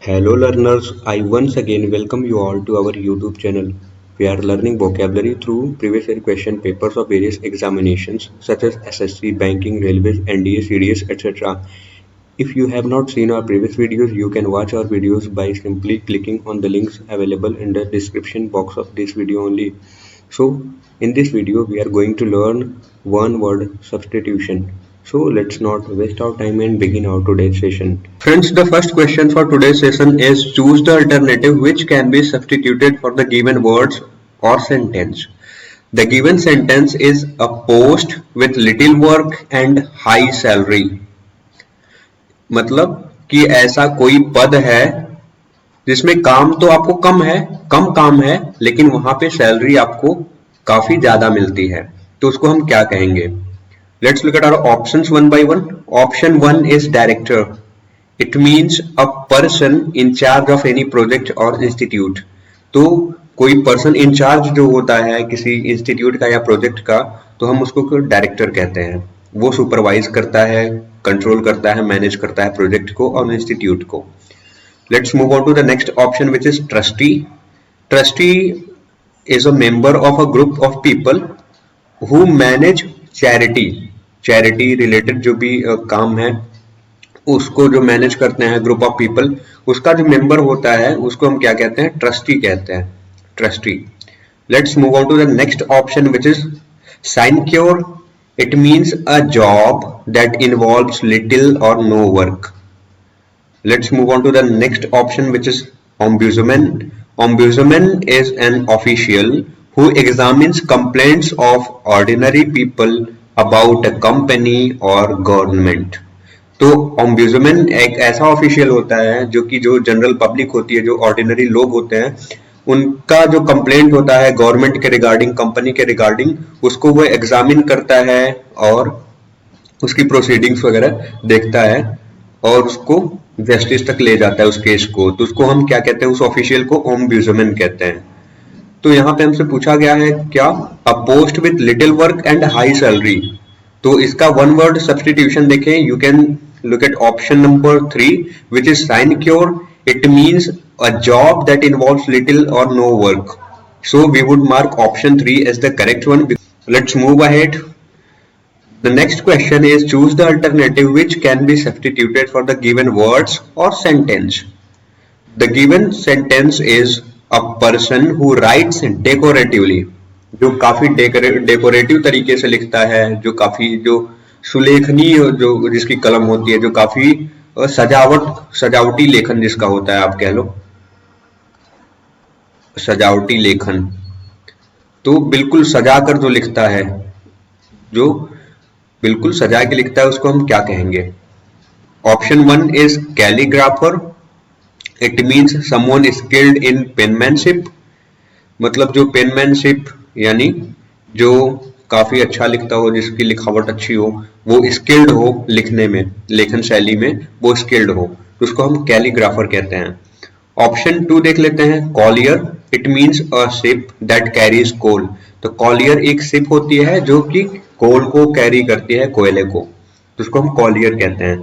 Hello learners, I once again welcome you all to our YouTube channel. We are learning vocabulary through previous year question papers of various examinations such as SSC, Banking, Railways, NDA, CDS, etc. If you have not seen our previous videos, you can watch our videos by simply clicking on the links available in the description box of this video only. So, in this video, we are going to learn one word substitution. So, let's not waste our time and begin our today's session. Friends, the first question for today's session is choose the alternative which can be substituted for the given words or sentence. The given sentence is a post with little work and high salary. मतलब कि ऐसा कोई पद है जिसमें काम तो आपको कम काम है, लेकिन वहां पे सैलरी आपको काफी ज्यादा मिलती है, तो उसको हम क्या कहेंगे? Let's look at our options one by one. Option one is director. It means a person in charge of any project और इंस्टीट्यूट. तो कोई पर्सन इन चार्ज जो होता है किसी इंस्टीट्यूट का या प्रोजेक्ट का, तो हम उसको डायरेक्टर कहते हैं. वो सुपरवाइज करता है, कंट्रोल करता है, मैनेज करता है प्रोजेक्ट को और इंस्टीट्यूट को. Let's move on to the next option, which is trustee. Trustee is a member of a group of people who manage charity. Charity related जो भी काम है उसको जो मैनेज करते हैं ग्रुप ऑफ पीपल, उसका जो मेंबर होता है उसको हम क्या कहते हैं? ट्रस्टी कहते हैं. Trustee. Let's move on to the next option, which is sinecure. It means a job that involves little or no work. Let's move on to the next option, which is ombudsman. Ombudsman is an official who examines complaints of ordinary people about a company or government. तो ombudsman एक ऐसा official होता है जो कि जो general public होती है, जो ऑर्डिनरी लोग होते हैं, उनका जो कंप्लेंट होता है गवर्नमेंट के रिगार्डिंग, कंपनी के रिगार्डिंग, उसको वो एग्जामिन करता है और उसकी प्रोसीडिंग्स वगैरह देखता है और उसको जस्टिस तक ले जाता है उस केस को. तो उसको हम क्या कहते हैं? उस ऑफिशियल को ओम्बुड्समैन कहते हैं. तो यहाँ पे हमसे पूछा गया है क्या? A post with little work and high salary. तो इसका वन वर्ड सब्स्टिट्यूशन देखें. You can look at option number 3, which is sinecure. It means a job that involves little or no work. So we would mark option 3 as the correct one. Let's move ahead. The next question is choose the alternative which can be substituted for the given words or sentence. The given sentence is a person who writes decoratively. जो काफी decorative तरीके से लिखता है, जो काफी जो सुलेखनी जो जिसकी कलम होती है, जो काफी सजावटी लेखन जिसका होता है, आप कह लो सजावटी लेखन. तो बिल्कुल सजाकर जो लिखता है, जो बिल्कुल सजा के लिखता है, उसको हम क्या कहेंगे? Option 1 is calligrapher. It means someone skilled in penmanship. मतलब जो पेनमैनशिप यानी जो काफी अच्छा लिखता हो, जिसकी लिखावट अच्छी हो, वो स्किल्ड हो लिखने में, लेखन शैली में वो स्किल्ड हो, तो उसको हम कैलीग्राफर कहते हैं. ऑप्शन 2 देख लेते हैं. Collier. It means a ship that carries coal. तो कॉलियर एक शिप होती है जो कि कोल को कैरी करती है, कोयले को, तो उसको हम कॉलियर कहते हैं.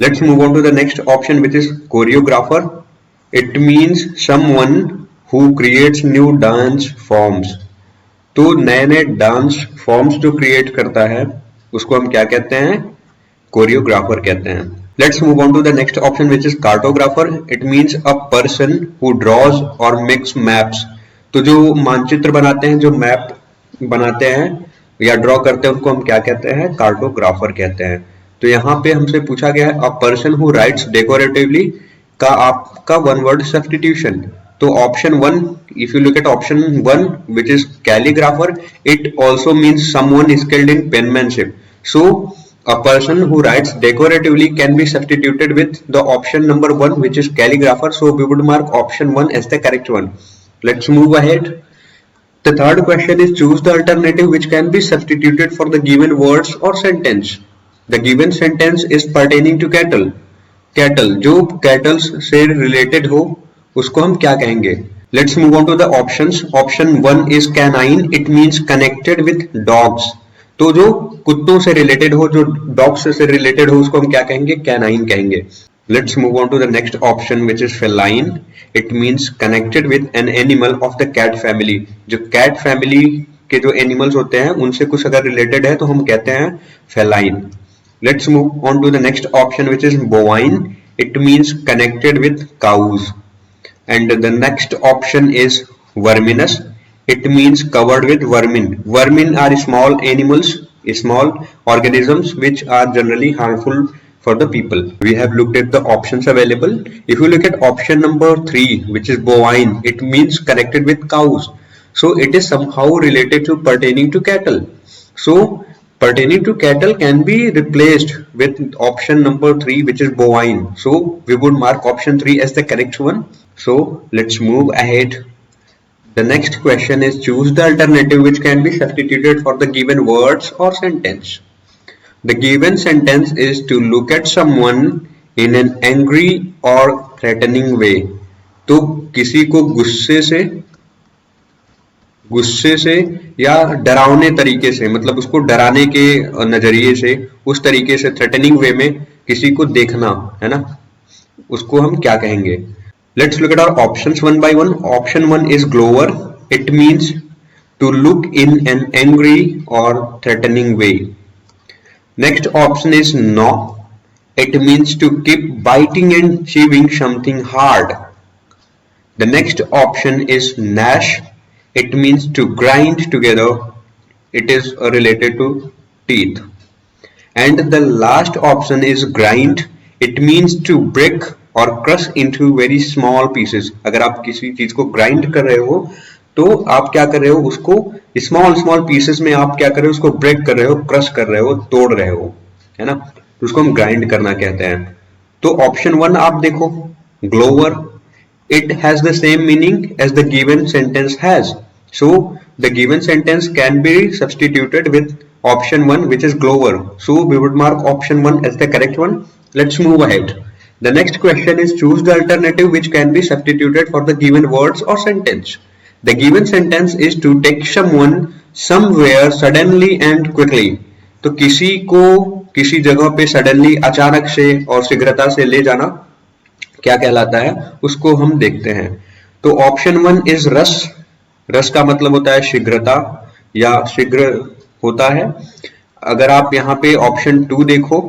Let's move on to the next option, which is choreographer. It means someone who creates new dance forms. तो नए नए डांस फॉर्म्स जो क्रिएट करता है उसको हम क्या कहते हैं? कोरियोग्राफर कहते हैं. Let's move on to the next option, which is cartographer. It means a person who draws or makes maps. तो जो मानचित्र बनाते हैं, जो मैप बनाते हैं या ड्रॉ करते हैं, उनको हम क्या कहते हैं? कार्टोग्राफर कहते हैं. तो यहाँ पे हमसे पूछा गया है a person who writes decoratively का आपका वन वर्ड सब्स्टिट्यूशन. तो option 1, if you look at option 1, which is calligrapher, it also means someone skilled in penmanship. So a person who writes decoratively can be substituted with the option number 1, which is calligrapher. So we would mark option 1 as the correct one. Let's move ahead. The third question is choose the alternative which can be substituted for the given words or sentence. The given sentence is pertaining to cattle. Cattle, जो cattle से related हो, उसको हम क्या कहेंगे? Let's move on to the options. Option 1 is canine. It means connected with dogs. तो जो कुत्तों से रिलेटेड हो, जो डॉग्स से रिलेटेड हो, उसको हम क्या कहेंगे? कैनाइन कहेंगे. Let's move on to the next option, which is feline. It means connected with an animal of the cat family. जो cat family के जो animals होते हैं उनसे कुछ अगर related है तो हम कहते हैं feline. Let's move on to the next option, which is bovine. It means connected with cows. And the next option is verminous. It means covered with vermin. Vermin are small animals, small organisms which are generally harmful for the people. We have looked at the options available. If you look at option number 3, which is bovine, it means connected with cows. So it is somehow related to pertaining to cattle. So pertaining to cattle can be replaced with option number 3, which is bovine. So we would mark option 3 as the correct one. So let's move ahead. The next question is choose the alternative which can be substituted for the given words or sentence. The given sentence is to look at someone in an angry or threatening way. तो किसी को गुस्से से या डरावने तरीके से, मतलब उसको डराने के नजरिए से, उस तरीके से थ्रेटनिंग वे में किसी को देखना, है ना, उसको हम क्या कहेंगे? Let's look at our options one by one. Option 1 is glower. It means to look in an angry or threatening way. Next option is gnaw. It means to keep biting and chewing something hard. The next option is gnash. It means to grind together. It is related to teeth. And the last option is grind. It means to break और crush into very small pieces. अगर आप किसी चीज को grind कर रहे हो तो आप क्या कर रहे हो, उसको स्मॉल स्मॉल पीसेस में आप क्या कर रहे हो, उसको ब्रेक कर रहे हो, क्रश कर रहे हो, तोड़ रहे हो, है ना, तो उसको हम ग्राइंड करना कहते हैं. तो ऑप्शन 1 आप देखो, glover, it has the same meaning as the given sentence has. So the given sentence can be substituted with option 1, which is glower. So we would mark option 1 as the correct one. Let's move ahead. The next question is choose the alternative which can be substituted for the given words or sentence. The given sentence is to take someone somewhere suddenly and quickly. तो किसी को किसी जगह पे suddenly अचानक से और शीघ्रता से ले जाना क्या कहलाता है, उसको हम देखते हैं. तो ऑप्शन 1 इज रश. रश का मतलब होता है शीघ्रता या शीघ्र होता है. अगर आप यहाँ पे ऑप्शन 2 देखो,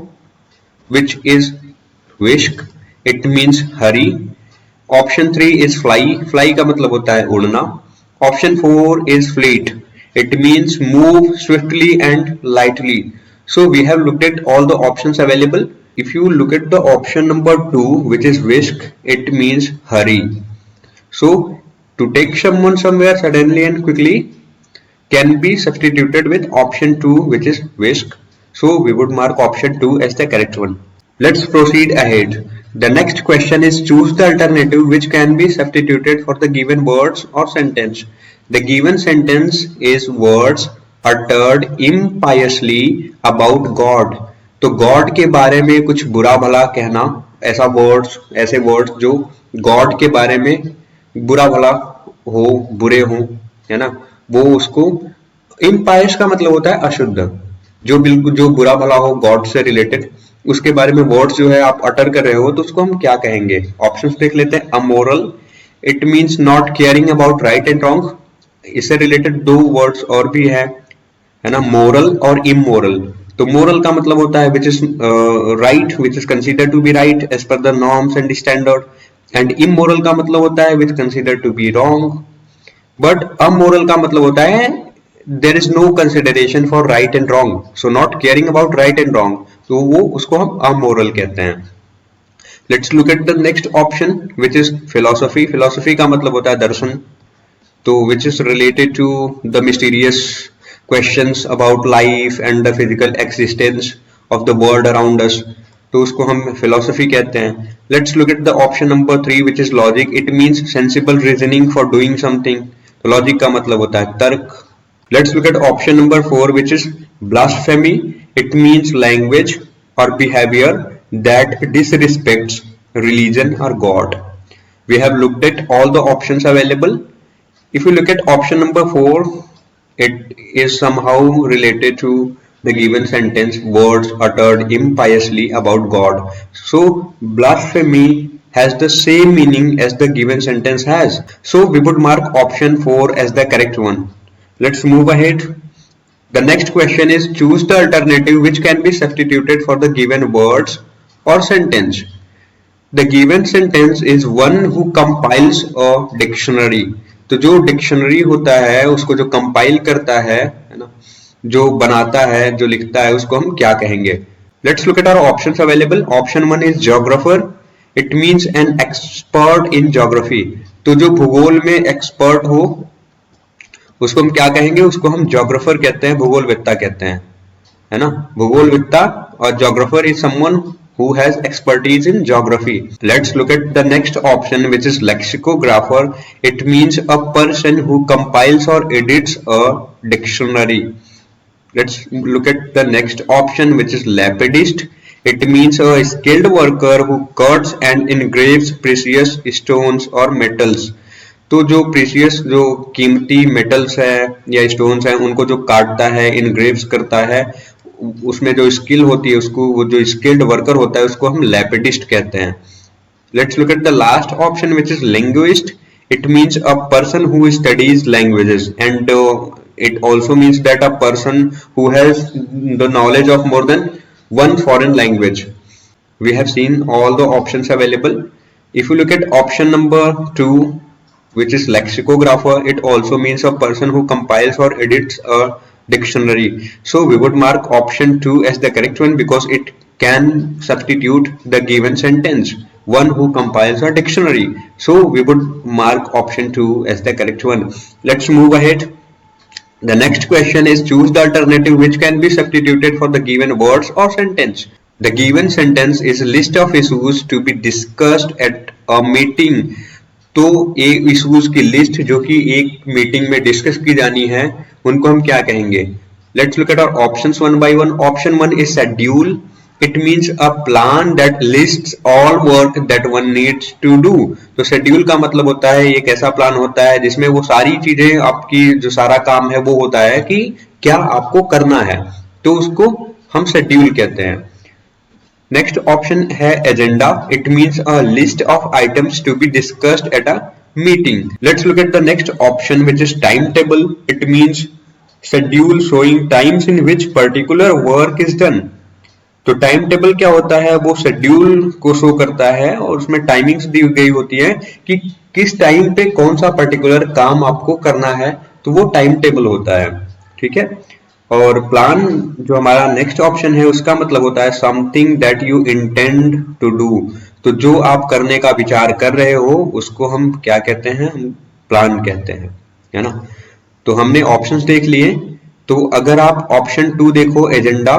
which is whisk, it means hurry. Option 3 is fly. Fly का मतलब होता है उड़ना. Option 4 is fleet. It means move swiftly and lightly. So we have looked at all the options available. If you look at the option number 2, which is whisk, it means hurry. So to take someone somewhere suddenly and quickly can be substituted with option 2, which is whisk. So we would mark option 2 as the correct one. Let's proceed ahead. The next question is choose the alternative which can be substituted for the given words or sentence. The given sentence is words uttered impiously about God. तो God के बारे में कुछ बुरा भला कहना, ऐसे words जो God के बारे में बुरा भला हो, बुरे हो, है ना, वो उसको इम्पायस का मतलब होता है अशुद्ध, जो बिल्कुल जो बुरा भला हो गॉड से रिलेटेड, उसके बारे में वर्ड्स जो है आप अटर कर रहे हो तो उसको हम क्या कहेंगे. ऑप्शंस देख लेते हैं. Amoral, it means not caring about right and wrong. इससे रिलेटेड 2 वर्ड्स और भी है ना, मोरल और इमोरल. तो मोरल का मतलब होता है which is right, which is considered to be right as per the norms and standard. And immoral का मतलब होता है which considered to be wrong. But amoral का मतलब होता है there is no consideration for right and wrong, so not caring about right and wrong, तो वो उसको हम amoral कहते हैं. Let's look at the next option, which is philosophy. Philosophy का मतलब होता है दर्शन, तो which is related to the mysterious questions about life and the physical existence of the world around us, तो उसको हम philosophy कहते हैं. Let's look at the option number 3, which is logic. It means sensible reasoning for doing something. तो logic का मतलब होता है तर्क. Let's look at option number 4, which is blasphemy. It means language or behavior that disrespects religion or God. We have looked at all the options available. If you look at option number 4, it is somehow related to the given sentence words uttered impiously about God. So blasphemy has the same meaning as the given sentence has. So we would mark option 4 as the correct one. Let's move ahead. The next question is choose the alternative which can be substituted for the given words or sentence. The given sentence is one who compiles a dictionary. तो जो dictionary होता है उसको जो compile करता है ना, जो बनाता है, जो लिखता है, उसको हम क्या कहेंगे? Let's look at our options available. Option 1 is geographer. It means an expert in geography. तो जो भूगोल में एक्सपर्ट हो उसको हम क्या कहेंगे? उसको हम ज्योग्राफर कहते हैं, भूगोलवेत्ता कहते हैं, है ना. भूगोलवेत्ता और geographer is someone who has expertise in geography. Let's look at the next option, which is lexicographer. It means a person who compiles or edits a dictionary. Let's look at the next option, which is lapidist. It means a skilled worker who cuts and engraves precious stones or metals. तो जो precious, जो कीमती metals है या stones है, उनको जो काटता है, इनग्रेव्स करता है, उसमें जो स्किल होती है, उसको, वो जो स्किल्ड वर्कर होता है, उसको हम लैपिडिस्ट कहते हैं. Let's look at the last option which is linguist. It means a person who studies languages and it also means that a person who has the knowledge of more than one foreign language. We have seen all the options available. If you look at option number 2, which is lexicographer, it also means a person who compiles or edits a dictionary. So we would mark option 2 as the correct one because it can substitute the given sentence, one who compiles a dictionary. So we would mark option 2 as the correct one. Let's move ahead. The next question is choose the alternative which can be substituted for the given words or sentence. The given sentence is a list of issues to be discussed at a meeting. तो एक issues की list जो कि एक meeting में discuss की जानी है, उनको हम क्या कहेंगे? Let's look at our options one by one. Option 1 is schedule. It means a plan that lists all work that one needs to do. तो शेड्यूल का मतलब होता है एक ऐसा प्लान होता है जिसमें वो सारी चीजें, आपकी जो सारा काम है वो होता है कि क्या आपको करना है, तो उसको हम शेड्यूल कहते हैं. नेक्स्ट ऑप्शन है agenda. It means a list of items to be discussed at a meeting. Let's look at the next option which is time table. It means schedule showing times in which particular work is done. तो time table क्या होता है? वो schedule को show करता है और उसमें टाइमिंग्स दी गई होती है कि किस टाइम पे कौन सा पर्टिकुलर काम आपको करना है, तो वो टाइम टेबल होता है. ठीक है. और प्लान जो हमारा नेक्स्ट ऑप्शन है उसका मतलब होता है something that you intend to do. तो जो आप करने का विचार कर रहे हो उसको हम क्या कहते हैं? हम प्लान कहते हैं, है ना. तो हमने ऑप्शंस देख लिए. तो अगर आप ऑप्शन 2 देखो एजेंडा,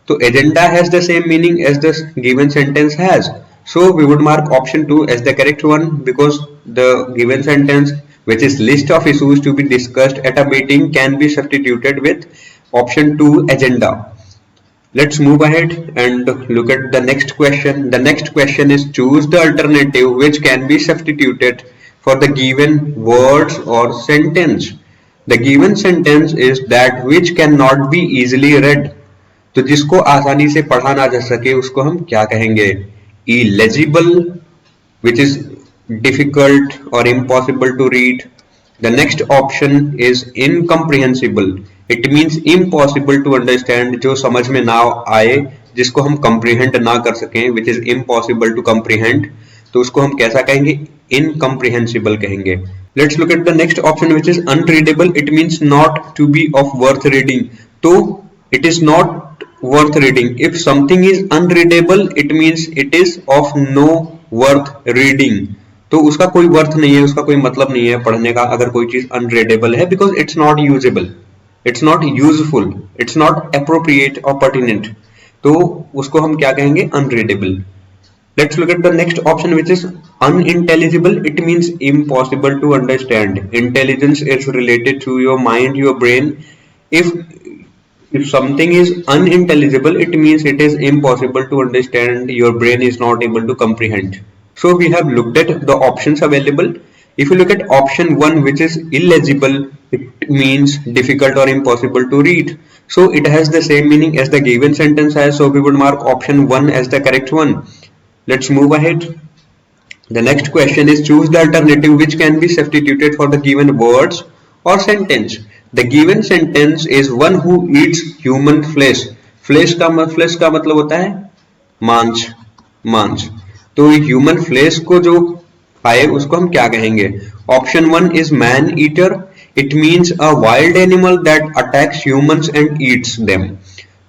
तो agenda has the same meaning as the given sentence has. So we would mark option 2 as the correct one because the given sentence, which is list of issues to be discussed at a meeting, can be substituted with option 2 agenda. Let's move ahead and look at the next question. The next question is choose the alternative which can be substituted for the given words or sentence. The given sentence is that which cannot be easily read. तो जिसको आसानी से पढ़ा ना जा सके उसको हम क्या कहेंगे? Illegible, which is difficult or impossible to read. The next option is incomprehensible. It means impossible to understand, जो समझ में ना आए, जिसको हम comprehend ना कर सकें, which is impossible to comprehend. तो उसको हम कैसा कहेंगे? Incomprehensible कहेंगे. Let's look at the next option, which is unreadable. It means not to be of worth reading. तो it is not worth reading. If something is unreadable, it means it is of no worth reading. तो उसका कोई worth नहीं है, उसका कोई मतलब नहीं है पढ़ने का अगर कोई चीज अनरीडेबल है, because it's not usable, it's not useful, it's not appropriate or pertinent. तो उसको हम क्या कहेंगे? unreadable. Let's look at the next option, which is unintelligible. It means impossible to understand. Intelligence is related to your mind, your brain. If something is unintelligible, it means it is impossible to understand, your brain is not able to comprehend. So we have looked at the options available. If you look at option 1, which is illegible, it means difficult or impossible to read. So it has the same meaning as the given sentence has, so we would mark option 1 as the correct one. Let's move ahead. The next question is choose the alternative which can be substituted for the given words or sentence. The given sentence is one who eats human flesh. Flesh का मतलब होता है मांस, मांस. तो human flash को जो खाए उसको हम क्या कहेंगे? Option 1 is man eater. It means a wild animal that attacks humans and Yeats them.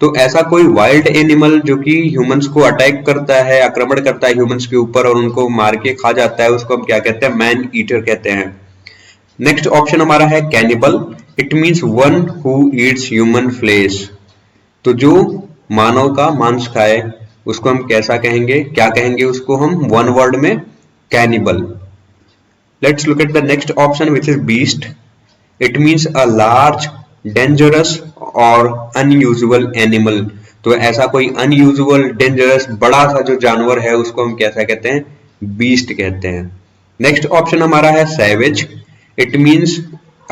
तो ऐसा कोई वाइल्ड एनिमल जो कि ह्यूमंस को अटैक करता है, आक्रमण करता है ह्यूमंस के ऊपर और उनको मार के खा जाता है, उसको हम क्या कहते हैं? मैन ईटर कहते हैं. नेक्स्ट ऑप्शन हमारा है cannibal. It means one who eats human flesh. तो जो मानव का मांस खाए उसको हम कैसा कहेंगे? क्या कहेंगे उसको हम? वन वर्ड में cannibal. Let's look at the next option which is beast. It means a large, dangerous और अनयूजुअल एनिमल. तो ऐसा कोई अनयूजुअल, डेंजरस, बड़ा सा जो जानवर है उसको हम कैसा कहते हैं? बीस्ट कहते हैं. नेक्स्ट ऑप्शन हमारा है savage. It means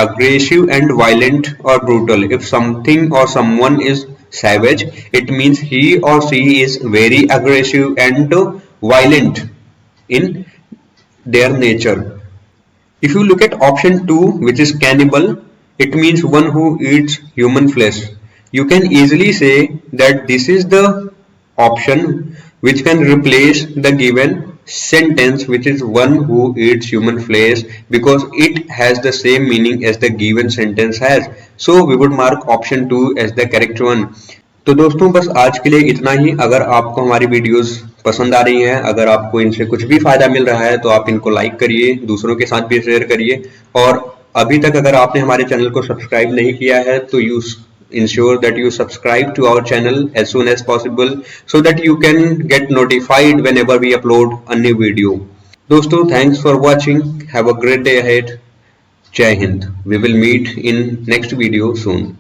aggressive and violent or brutal. If something or someone is savage, it means he or she is very aggressive and violent in their nature. If you look at option 2 which is cannibal, it means one who eats human flesh. You can easily say that this is the option which can replace the given sentence which is one who eats human flesh because it has the same meaning as the given sentence has. So we would mark option 2 as the correct one. तो दोस्तों बस आज के लिए इतना ही. अगर आपको हमारी वीडियोस पसंद आ रही हैं, अगर आपको इनसे कुछ भी फायदा मिल रहा है तो आप इनको लाइक करिए, दूसरों के साथ भी शेयर करिए. और अभी तक अगर आपने हमारे चैनल को सब्सक्राइब नहीं किया है तो ensure that you subscribe to our channel as soon as possible so that you can get notified whenever we upload a new video. दोस्तों thanks for watching. Have a great day ahead. Jai Hind. We will meet in next video soon.